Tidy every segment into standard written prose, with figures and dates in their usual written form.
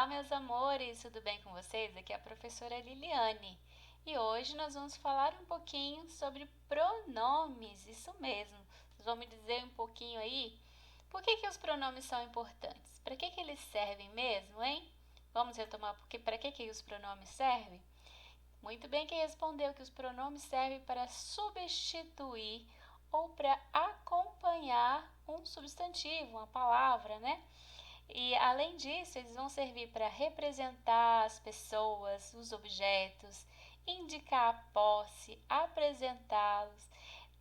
Olá, meus amores, tudo bem com vocês? Aqui é a professora Liliane e hoje nós vamos falar um pouquinho sobre pronomes, isso mesmo. Vocês vão me dizer um pouquinho aí por que os pronomes são importantes? Para que eles servem mesmo, hein? Vamos retomar para que os pronomes servem? Muito bem, quem respondeu que os pronomes servem para substituir ou para acompanhar um substantivo, uma palavra, né? E além disso, eles vão servir para representar as pessoas, os objetos, indicar a posse, apresentá-los,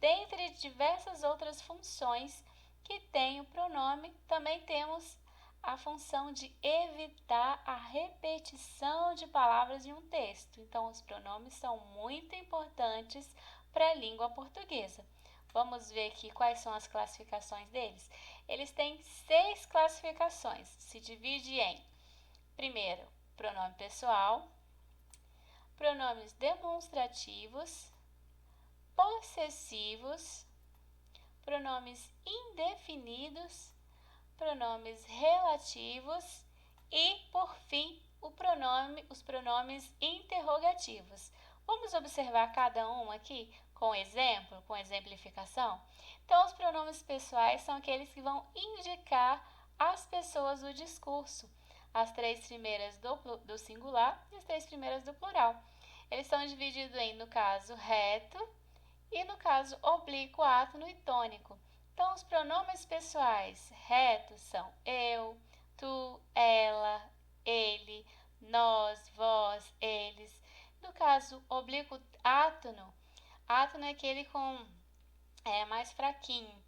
dentre diversas outras funções que tem o pronome. Também temos a função de evitar a repetição de palavras em um texto. Então, os pronomes são muito importantes para a língua portuguesa. Vamos ver aqui quais são as classificações deles. Eles têm 6 classificações. Se divide em, primeiro, pronome pessoal, pronomes demonstrativos, possessivos, pronomes indefinidos, pronomes relativos e, por fim, os pronomes interrogativos. Vamos observar cada um aqui com exemplo, com exemplificação? Então, os pronomes pessoais são aqueles que vão indicar as pessoas do discurso, as 3 primeiras do singular e as 3 primeiras do plural. Eles são divididos em, no caso, reto e, no caso, oblíquo, átono e tônico. Então, os pronomes pessoais retos são eu, tu, ela, ele, nós, vós, eles. No caso, oblíquo, átono é aquele com mais fraquinho.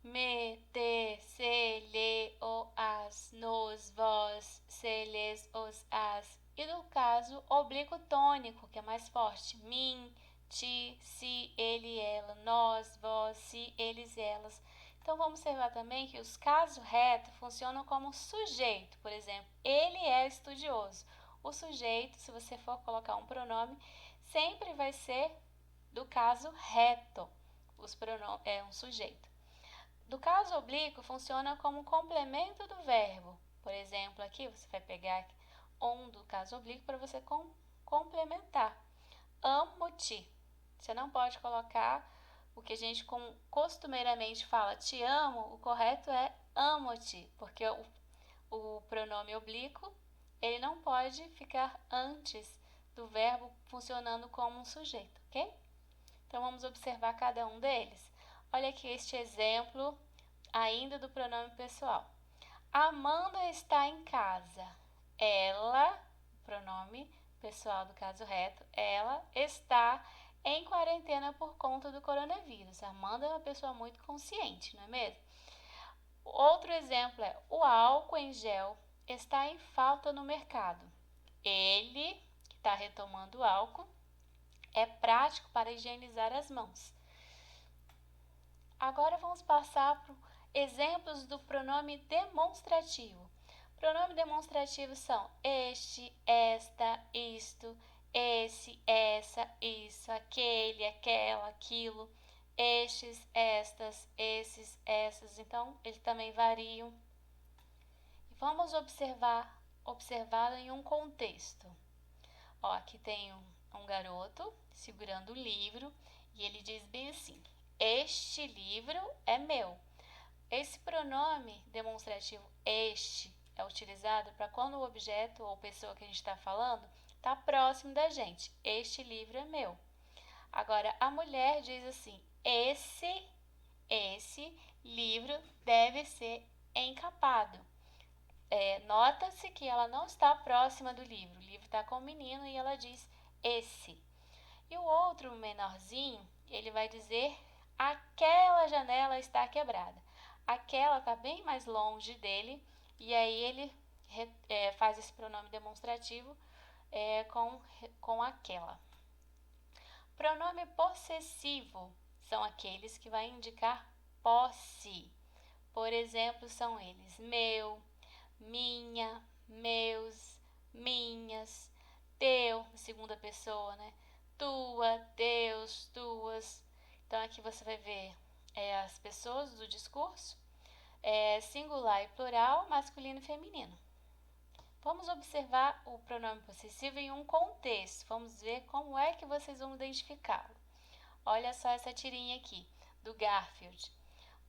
Me, te, se, lhe, o, as, nos, vós, se, lhes, os, as. E no caso, oblíquo tônico, que é mais forte. Mim, ti, si, ele, ela, nós, vós, si, eles, elas. Então, vamos observar também que os casos retos funcionam como sujeito. Por exemplo, ele é estudioso. O sujeito, se você for colocar um pronome, sempre vai ser do caso reto. É um sujeito. Do caso oblíquo, funciona como complemento do verbo. Por exemplo, aqui você vai pegar um do caso oblíquo para você complementar. Amo-te. Você não pode colocar o que a gente costumeiramente fala te amo, o correto é amo-te, porque o pronome oblíquo ele não pode ficar antes do verbo funcionando como um sujeito, ok? Então, vamos observar cada um deles. Olha aqui este exemplo ainda do pronome pessoal. Amanda está em casa. Ela, pronome pessoal do caso reto, ela está em quarentena por conta do coronavírus. Amanda é uma pessoa muito consciente, não é mesmo? Outro exemplo é o álcool em gel está em falta no mercado. Ele, que está retomando o álcool, é prático para higienizar as mãos. Agora vamos passar para exemplos do pronome demonstrativo. Pronomes demonstrativos são este, esta, isto, esse, essa, isso, aquele, aquela, aquilo, estes, estas, esses, essas. Então, eles também variam. E vamos observá-lo em um contexto. Ó, aqui tem um garoto segurando o livro e ele diz bem assim: este livro é meu. Esse pronome demonstrativo este é utilizado para quando o objeto ou pessoa que a gente está falando está próximo da gente. Este livro é meu. Agora, a mulher diz assim: esse livro deve ser encapado. Nota-se que ela não está próxima do livro. O livro está com o menino e ela diz esse. E o outro menorzinho, ele vai dizer aquela janela está quebrada. Aquela está bem mais longe dele e aí ele faz esse pronome demonstrativo com aquela. Pronome possessivo são aqueles que vai indicar posse. Por exemplo, são eles meu, minha, meus, minhas, teu, segunda pessoa, né? Tua, teus, tuas. Então, aqui você vai ver as pessoas do discurso, singular e plural, masculino e feminino. Vamos observar o pronome possessivo em um contexto. Vamos ver como é que vocês vão identificá-lo. Olha só essa tirinha aqui, do Garfield.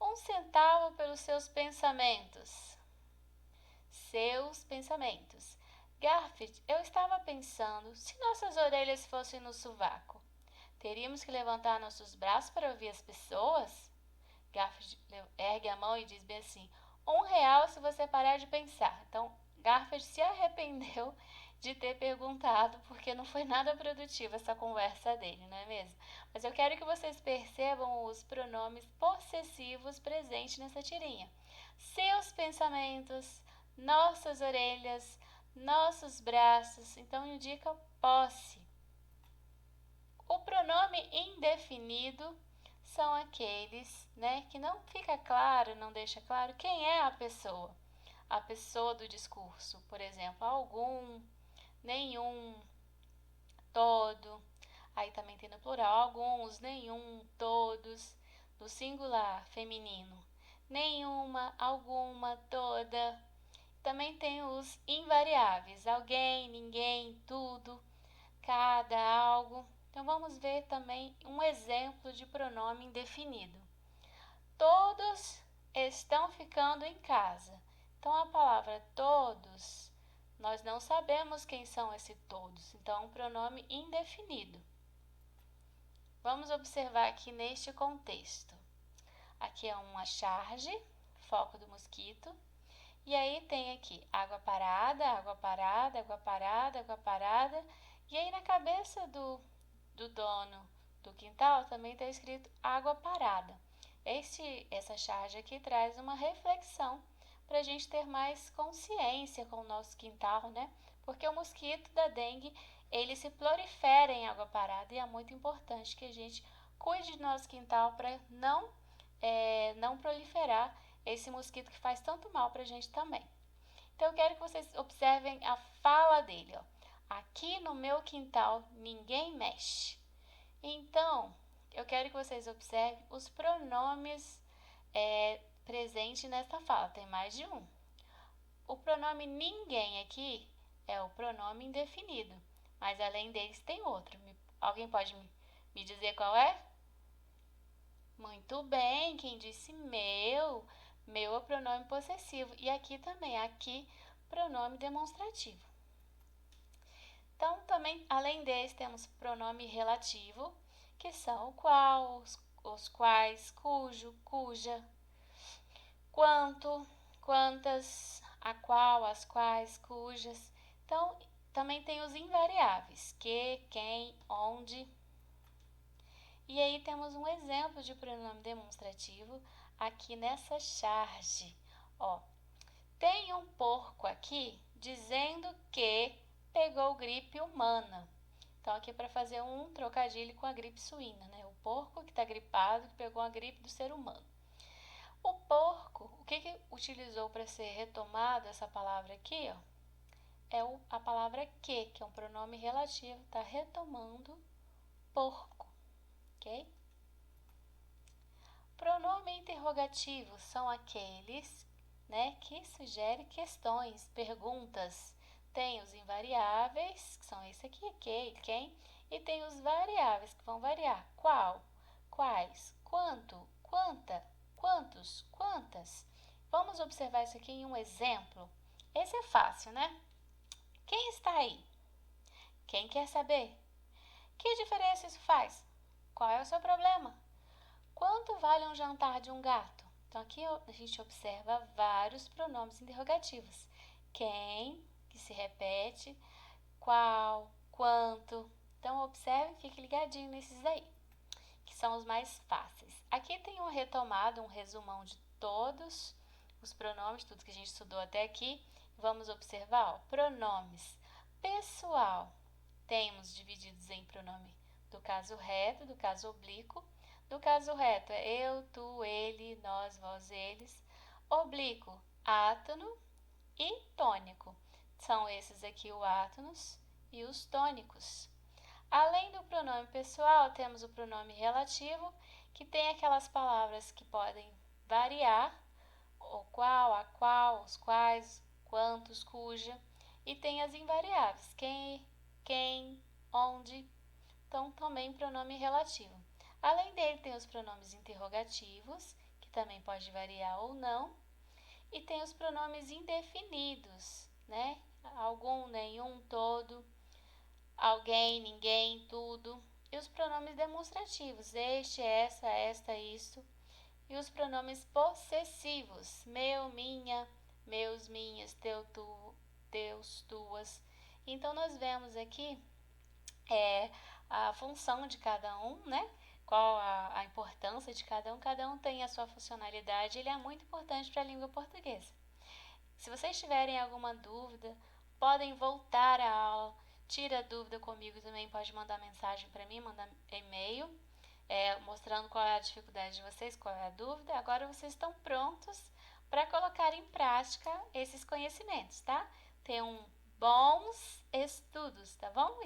1 centavo pelos seus pensamentos. Seus pensamentos. Garfield, eu estava pensando, se nossas orelhas fossem no sovaco, teríamos que levantar nossos braços para ouvir as pessoas? Garfield ergue a mão e diz bem assim, R$ 1 se você parar de pensar. Então, Garfield se arrependeu de ter perguntado, porque não foi nada produtiva essa conversa dele, não é mesmo? Mas eu quero que vocês percebam os pronomes possessivos presentes nessa tirinha. Seus pensamentos, nossas orelhas, nossos braços, então indica posse. O pronome indefinido são aqueles, que não fica claro, não deixa claro quem é a pessoa do discurso. Por exemplo, algum, nenhum, todo. Aí também tem no plural, alguns, nenhum, todos. No singular, feminino, nenhuma, alguma, toda. Também tem os invariáveis, alguém, ninguém, tudo, cada, algo. Então vamos ver também um exemplo de pronome indefinido. Todos estão ficando em casa. Então a palavra todos, nós não sabemos quem são esses todos. Então é um pronome indefinido. Vamos observar aqui neste contexto. Aqui é uma charge, foco do mosquito. E aí tem aqui água parada, água parada, água parada, água parada. E aí na cabeça do dono do quintal também está escrito água parada. Essa charge aqui traz uma reflexão para a gente ter mais consciência com o nosso quintal, né? Porque o mosquito da dengue, ele se prolifera em água parada e é muito importante que a gente cuide do nosso quintal para não proliferar esse mosquito que faz tanto mal para a gente também. Então eu quero que vocês observem a fala dele, ó. Aqui no meu quintal ninguém mexe. Então, eu quero que vocês observem os pronomes presentes nessa fala. Tem mais de um. O pronome ninguém aqui é o pronome indefinido, mas além deles tem outro. Alguém pode me dizer qual é? Muito bem, quem disse meu? Meu é o pronome possessivo. E aqui também, aqui, pronome demonstrativo. Então, também, além desse, temos pronome relativo, que são o qual, os quais, cujo, cuja, quanto, quantas, a qual, as quais, cujas. Então, também tem os invariáveis, que, quem, onde. E aí temos um exemplo de pronome demonstrativo aqui nessa charge. Ó, tem um porco aqui dizendo que pegou gripe humana. Então, aqui para fazer um trocadilho com a gripe suína, né? O porco que está gripado, que pegou a gripe do ser humano. O porco, o que utilizou para ser retomado essa palavra aqui, ó? É a palavra que é um pronome relativo, está retomando porco, ok? Pronome interrogativo são aqueles, que sugerem questões, perguntas. Tem os invariáveis, que são esse aqui, que e quem, e tem os variáveis, que vão variar. Qual, quais, quanto, quanta, quantos, quantas. Vamos observar isso aqui em um exemplo. Esse é fácil, né? Quem está aí? Quem quer saber? Que diferença isso faz? Qual é o seu problema? Quanto vale um jantar de um gato? Então, aqui a gente observa vários pronomes interrogativos. Quem, que se repete, qual, quanto. Então, observe e fique ligadinho nesses aí, que são os mais fáceis. Aqui tem um retomado, um resumão de todos os pronomes, tudo que a gente estudou até aqui. Vamos observar, ó, pronomes. Pessoal, temos divididos em pronome do caso reto, do caso oblíquo. Do caso reto é eu, tu, ele, nós, vós, eles. Oblíquo, átono e tônico. São esses aqui o átonos e os tônicos. Além do pronome pessoal, temos o pronome relativo, que tem aquelas palavras que podem variar, o qual, a qual, os quais, quantos, cuja. E tem as invariáveis, quem, onde. Então, também pronome relativo. Além dele, tem os pronomes interrogativos, que também pode variar ou não. E tem os pronomes indefinidos, né? Algum, nenhum, todo, alguém, ninguém, tudo. E os pronomes demonstrativos, este, essa, esta, isto. E os pronomes possessivos, meu, minha, meus, minhas, teu, tu, teus, tuas. Então, nós vemos aqui a função de cada um, né? Qual a importância de cada um tem a sua funcionalidade, ele é muito importante para a língua portuguesa. Se vocês tiverem alguma dúvida, podem voltar à aula, tira dúvida comigo também, pode mandar mensagem para mim, mandar e-mail, mostrando qual é a dificuldade de vocês, qual é a dúvida. Agora vocês estão prontos para colocar em prática esses conhecimentos, tá? Tenham bons estudos, tá bom?